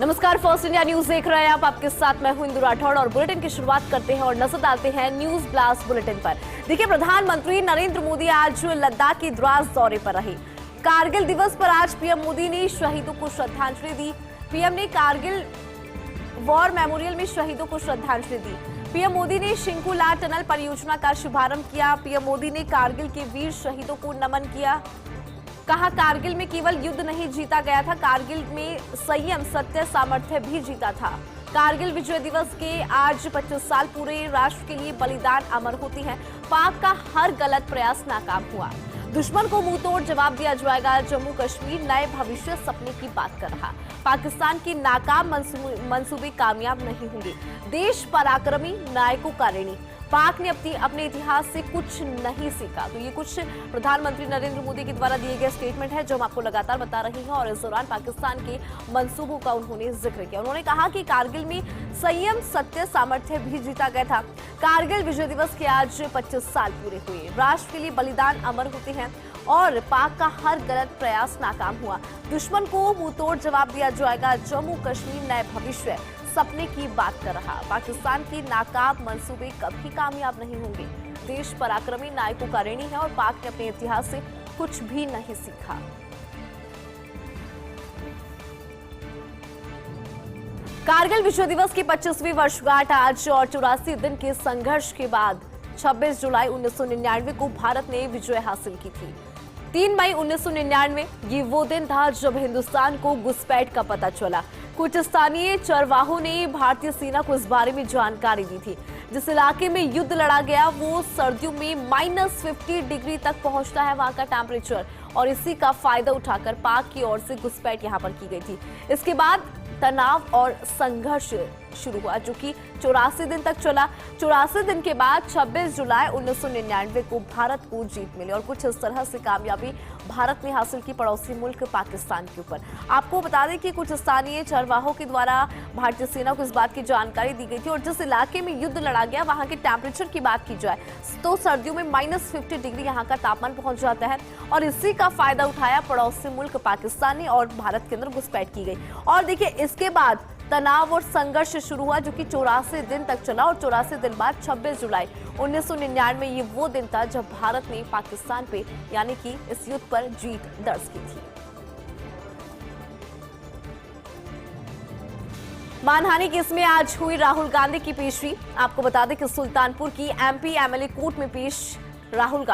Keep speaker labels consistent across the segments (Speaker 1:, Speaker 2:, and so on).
Speaker 1: नमस्कार, first India news देख रहे हैं आप। आपके साथ मैं हूं इंदु राठौड़ और बुलेटिन की शुरुआत करते हैं और नजर डालते हैं न्यूज ब्लास्ट बुलेटिन पर। देखिए, प्रधानमंत्री नरेंद्र मोदी आज लद्दाख के द्रास दौरे पर रहे। कारगिल दिवस पर आज पीएम मोदी ने शहीदों को श्रद्धांजलि दी। पीएम ने कारगिल वॉर मेमोरियल में शहीदों को श्रद्धांजलि दी। पीएम मोदी ने शिंकुला टनल परियोजना का शुभारंभ किया। पीएम मोदी ने कारगिल के वीर शहीदों को नमन किया। कहा, कारगिल में केवल युद्ध नहीं जीता गया था, कारगिल में संयम, सत्य, सामर्थ्य भी जीता था। कारगिल विजय दिवस के आज 25 साल पूरे राष्ट्र के लिए बलिदान अमर होती है। पाक का हर गलत प्रयास नाकाम हुआ। दुश्मन को मुंह तोड़ जवाब दिया जाएगा। जम्मू कश्मीर नए भविष्य सपने की बात कर रहा। पाकिस्तान के नाकाम मंसूबे कामयाब नहीं होंगे। देश पराक्रमी, नायकों का ऋणी। पाक ने अपने इतिहास से कुछ नहीं सीखा। तो ये कुछ प्रधानमंत्री नरेंद्र मोदी के द्वारा दिए गए स्टेटमेंट है जो हम आपको लगातार बता रहे हैं। और इस दौरान पाकिस्तान के मंसूबों का उन्होंने जिक्र किया। उन्होंने कहा कि कारगिल में संयम, सत्य, सामर्थ्य भी जीता गया था। कारगिल विजय दिवस के आज 25 साल पूरे हुए। राष्ट्र के लिए बलिदान अमर होते हैं और पाक का हर गलत प्रयास नाकाम हुआ। दुश्मन को मुंहतोड़ जवाब दिया जाएगा। जम्मू कश्मीर नए भविष्य सपने की बात कर रहा। पाकिस्तान के नाकाम मंसूबे कभी कामयाब नहीं होंगे। देश पराक्रमी, नायकों का ऋणी है और पाक ने अपने इतिहास से कुछ भी नहीं सीखा। कारगिल विजय दिवस की 25वीं वर्षगांठ आज और 84 दिन के संघर्ष के बाद 26 जुलाई 1999 को भारत ने विजय हासिल की थी। 3 मई 1999 ये वो दिन था जब हिंदुस्तान को घुसपैठ का पता चला। कुछ स्थानीय चरवाहों ने भारतीय सेना को इस बारे में जानकारी दी थी। जिस इलाके में युद्ध लड़ा गया वो सर्दियों में -50 डिग्री तक पहुंचता है वहां का टेम्परेचर, और इसी का फायदा उठाकर पाक की ओर से घुसपैठ यहां पर की गई थी। इसके बाद तनाव और संघर्ष शुरू हुआ जो कि 84 दिन तक चला। 84 दिन के बाद 26 जुलाई 1999 को भारत को जीत मिली और कुछ इस तरह से कामयाबी भारत ने हासिल की पड़ोसी मुल्क पाकिस्तान के ऊपर। आपको बता दें कि कुछ स्थानीय चरवाहों के द्वारा भारतीय सेना को इस बात की जानकारी दी गई थी और जिस इलाके में युद्ध लड़ा गया वहां के टेम्परेचर की बात की जाए तो सर्दियों में -50 डिग्री यहाँ का तापमान पहुंच जाता है, और इसी का फायदा उठाया पड़ोसी मुल्क पाकिस्तान ने और भारत के अंदर घुसपैठ की गई। और देखिए, इसके बाद तनाव और संघर्ष शुरू हुआ जो कि 84 दिन तक चला, और 84 दिन बाद 26 जुलाई 1999 ये वो दिन था जब भारत ने पाकिस्तान पे यानी कि इस युद्ध पर जीत दर्ज की थी। मानहानि केस में आज हुई राहुल गांधी की पेशी। आपको बता दें कि सुल्तानपुर की MP MLA कोर्ट में पेश राहुल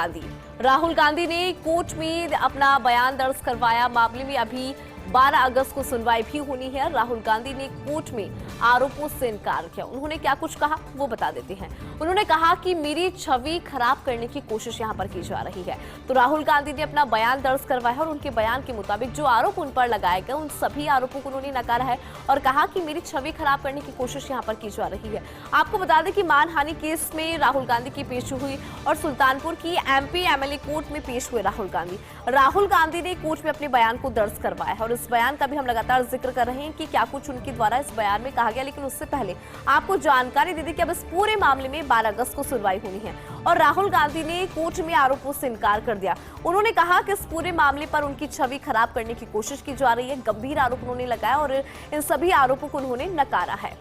Speaker 1: गांधी ने कोर्ट में अपना बयान दर्ज करवाया। मामले में अभी 12 अगस्त को सुनवाई भी होनी है। राहुल गांधी ने कोर्ट में आरोपों से इनकार किया। उन्होंने क्या कुछ कहा वो बता देते हैं। उन्होंने कहा कि मेरी छवि खराब करने की कोशिश यहां पर की जा रही है। तो राहुल गांधी ने अपना बयान दर्ज करवाया और उनके बयान के मुताबिक जो आरोप उन पर लगाए गए उन सभी आरोपों को उन्होंने नकारा है और कहा कि मेरी छवि खराब करने की कोशिश यहां पर की जा रही है। आपको बता दें कि मानहानि केस में राहुल गांधी की पेशी हुई और सुल्तानपुर की MP MLA कोर्ट में पेश हुए राहुल गांधी ने कोर्ट में अपने बयान को दर्ज करवाया है और इस बयान का भी हम लगातार जिक्र कर रहे हैं कि क्या कुछ उनके द्वारा इस बयान में कहा गया। लेकिन उससे पहले आपको जानकारी दे दी कि अब इस पूरे मामले में 12 अगस्त को सुनवाई होनी है और राहुल गांधी ने कोर्ट में आरोपों से इनकार कर दिया। उन्होंने कहा कि इस पूरे मामले पर उनकी छवि खराब करने की कोशिश की जा रही है। गंभीर आरोप उन्होंने लगाया और इन सभी आरोपों को उन्होंने नकारा है।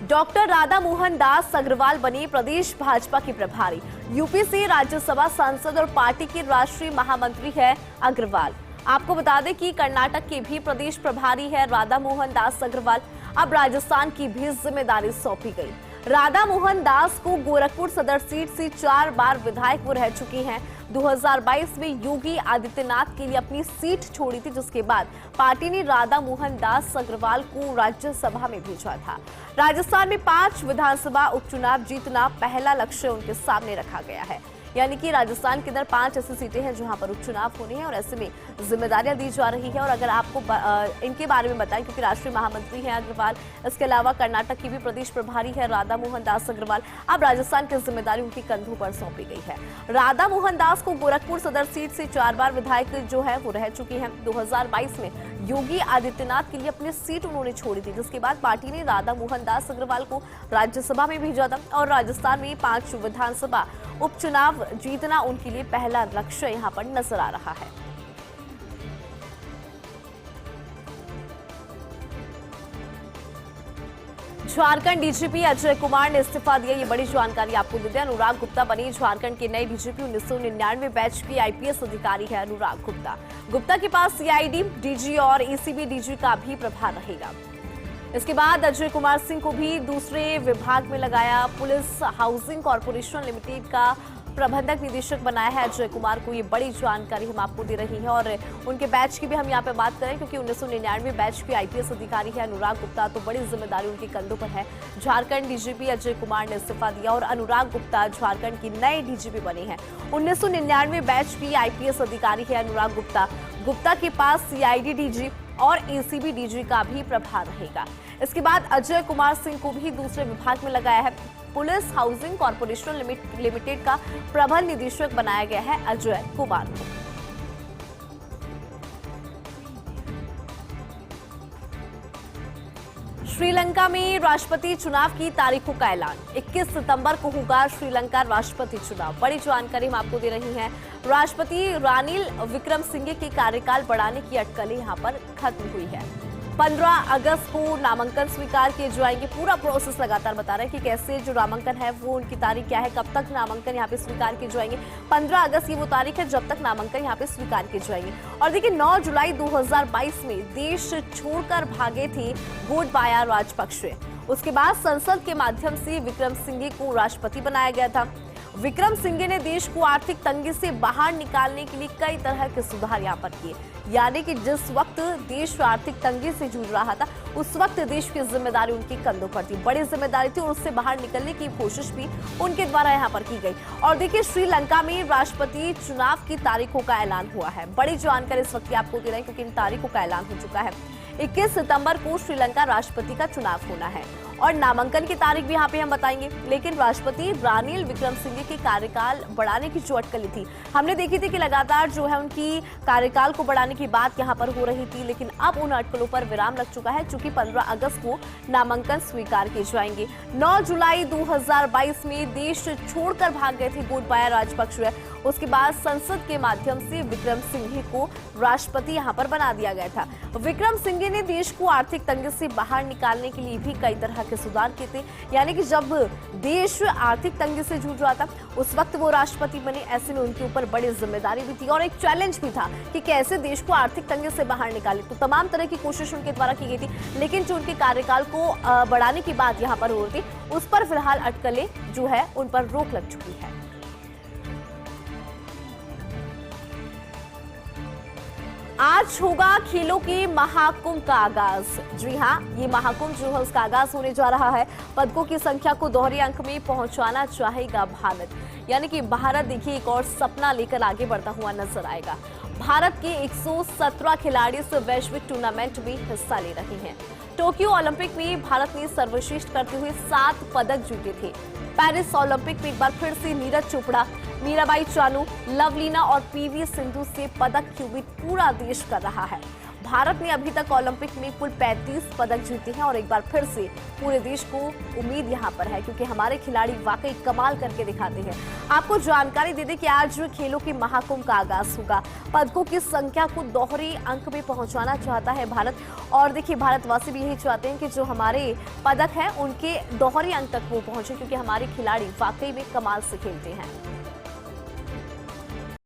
Speaker 1: डॉक्टर राधा मोहन दास अग्रवाल बने प्रदेश भाजपा के प्रभारी। यूपी से राज्यसभा सांसद और पार्टी के राष्ट्रीय महामंत्री है अग्रवाल। आपको बता दें कि कर्नाटक के भी प्रदेश प्रभारी है राधा मोहन दास अग्रवाल। अब राजस्थान की भी जिम्मेदारी सौंपी गई। राधा मोहन दास को गोरखपुर सदर सीट से 4 बार विधायक वो रह चुकी हैं। 2022 में योगी आदित्यनाथ के लिए अपनी सीट छोड़ी थी, जिसके बाद पार्टी ने राधा मोहन दास अग्रवाल को राज्यसभा में भेजा था। राजस्थान में 5 विधानसभा उपचुनाव जीतना पहला लक्ष्य उनके सामने रखा गया है। यानी कि राजस्थान के अंदर 5 ऐसी सीटें हैं जहां पर उपचुनाव होने हैं और ऐसे में जिम्मेदारियां दी जा रही है। और अगर आपको इनके बारे में बताएं, क्योंकि राष्ट्रीय महामंत्री हैं अग्रवाल, इसके अलावा कर्नाटक की भी प्रदेश प्रभारी है राधा मोहन दास अग्रवाल। अब राजस्थान की जिम्मेदारी उनके कंधों पर सौंपी गई है। राधा मोहन दास को गोरखपुर सदर सीट से 4 बार विधायक जो है वो रह चुकी है। 2022 में योगी आदित्यनाथ के लिए अपनी सीट उन्होंने छोड़ी थी, जिसके बाद पार्टी ने राधा मोहन दास अग्रवाल को राज्यसभा में भेजा था और राजस्थान में 5 विधानसभा उपचुनाव जीतना उनके लिए पहला लक्ष्य यहां पर नजर आ रहा है। झारखंड डीजीपी अजय कुमार ने इस्तीफा दिया, ये बड़ी जानकारी आपको दे दें। अनुराग गुप्ता बने झारखंड के नए डीजीपी। 1999 बैच की आईपीएस अधिकारी है अनुराग गुप्ता। गुप्ता के पास सीआईडी डीजी और एसीबी डीजी का भी प्रभार रहेगा। इसके बाद अजय कुमार सिंह को भी दूसरे विभाग में लगाया। पुलिस हाउसिंग कॉर्पोरेशन लिमिटेड का प्रबंधक निदेशक बनाया है अजय कुमार को। ये बड़ी जानकारी हम आपको दे रही है और उनके बैच की भी हम यहाँ पे बात करें, क्योंकि 1999 बैच की आईपीएस अधिकारी है अनुराग गुप्ता, तो बड़ी जिम्मेदारी उनके कंधों पर है। झारखंड डीजीपी अजय कुमार ने इस्तीफा दिया और अनुराग गुप्ता झारखंड की नए डीजीपी बने हैं। 1999 बैच की आईपीएस अधिकारी है अनुराग गुप्ता। गुप्ता के पास सीआईडी डीजी और एसीबी डीजी का भी प्रभार रहेगा। इसके बाद अजय कुमार सिंह को भी दूसरे विभाग में लगाया है। पुलिस हाउसिंग कॉर्पोरेशन लिमिटेड का प्रबंध निदेशक बनाया गया है अजय कुमार को। श्रीलंका में राष्ट्रपति चुनाव की तारीखों का ऐलान। 21 सितंबर को होगा श्रीलंका राष्ट्रपति चुनाव। बड़ी जानकारी हम आपको दे रही हैं। राष्ट्रपति रानिल विक्रमसिंघे के कार्यकाल बढ़ाने की अटकलें यहां पर खत्म हुई है। 15 अगस्त को नामांकन स्वीकार किए जाएंगे। पूरा प्रोसेस लगातार बता रहे हैं कि कैसे जो नामांकन है वो उनकी तारीख क्या है, कब तक नामांकन यहाँ पे स्वीकार किए जाएंगे। 15 अगस्त की वो तारीख है जब तक नामांकन यहाँ पे स्वीकार किए जाएंगे। और देखिए 9 जुलाई 2022 में देश छोड़कर भागे थे गोटबाया राजपक्षे। उसके बाद संसद के माध्यम से विक्रमसिंघे को राष्ट्रपति बनाया गया था। विक्रमसिंघे ने देश को आर्थिक तंगी से बाहर निकालने के लिए कई तरह के सुधार यहाँ पर किए। यानी कि जिस वक्त देश आर्थिक तंगी से जूझ रहा था उस वक्त देश की जिम्मेदारी उनके कंधों पर थी, बड़ी जिम्मेदारी थी और उससे बाहर निकलने की कोशिश भी उनके द्वारा यहाँ पर की गई। और देखिए श्रीलंका में राष्ट्रपति चुनाव की तारीखों का ऐलान हुआ है। बड़ी जानकारी इस वक्त आपको दे रहे हैं क्योंकि इन तारीखों का ऐलान हो चुका है। 21 सितंबर को श्रीलंका राष्ट्रपति का चुनाव होना है और नामांकन की तारीख भी यहाँ पे हम बताएंगे। लेकिन राष्ट्रपति रानिल विक्रमसिंघे के कार्यकाल बढ़ाने की जो अटकलें थी हमने देखी थी कि लगातार जो है उनकी कार्यकाल को बढ़ाने की बात यहाँ पर हो रही थी, लेकिन अब उन अटकलों पर विराम लग चुका है चूंकि 15 अगस्त को नामांकन स्वीकार किए जाएंगे। 9 जुलाई 2022 में देश छोड़कर भाग गए थे गोटबाया राजपक्षे। उसके बाद संसद के माध्यम से विक्रमसिंघे को राष्ट्रपति यहाँ पर बना दिया गया था। विक्रमसिंघे ने देश को आर्थिक तंगी से बाहर निकालने के लिए भी कई तरह के सुधार किए थे। यानी कि जब देश आर्थिक तंगी से जूझ रहा था उस वक्त वो राष्ट्रपति बने। ऐसे में उनके ऊपर बड़ी जिम्मेदारी भी थी और एक चैलेंज भी था कि कैसे देश को आर्थिक तंगी से बाहर निकाले। तो तमाम तरह की कोशिश उनके द्वारा की गई थी, लेकिन जो उनके कार्यकाल को बढ़ाने की बात यहाँ पर हो रही थी उस पर फिलहाल अटकलें जो है उन पर रोक लग चुकी है। आज होगा खेलों के महाकुंभ का आगाज। जी हाँ, ये महाकुंभ जो है उसका आगाज होने जा रहा है। पदकों की संख्या को दोहरे अंक में पहुंचाना चाहेगा भारत। यानी कि भारत देखिए एक और सपना लेकर आगे बढ़ता हुआ नजर आएगा। भारत के 117 खिलाड़ी इस वैश्विक टूर्नामेंट में हिस्सा ले रहे हैं। टोक्यो ओलंपिक में भारत ने सर्वश्रेष्ठ करते हुए 7 पदक जीते थे। पेरिस ओलंपिक में एक बार फिर से नीरज चोपड़ा, मीराबाई चानू, लवलीना और पीवी सिंधु से पदक की उम्मीद पूरा देश कर रहा है। भारत ने अभी तक ओलंपिक में कुल 35 पदक जीते हैं और एक बार फिर से पूरे देश को उम्मीद यहां पर है क्योंकि हमारे खिलाड़ी वाकई कमाल करके दिखाते हैं। आपको जानकारी दे दें कि आज खेलों के महाकुंभ का आगाज होगा। पदकों की संख्या को दोहरे अंक में पहुंचाना चाहता है भारत और देखिए भारतवासी भी यही चाहते हैं कि जो हमारे पदक हैं उनके दोहरे अंक तक वो पहुंचे क्योंकि हमारे खिलाड़ी वाकई में कमाल से खेलते हैं।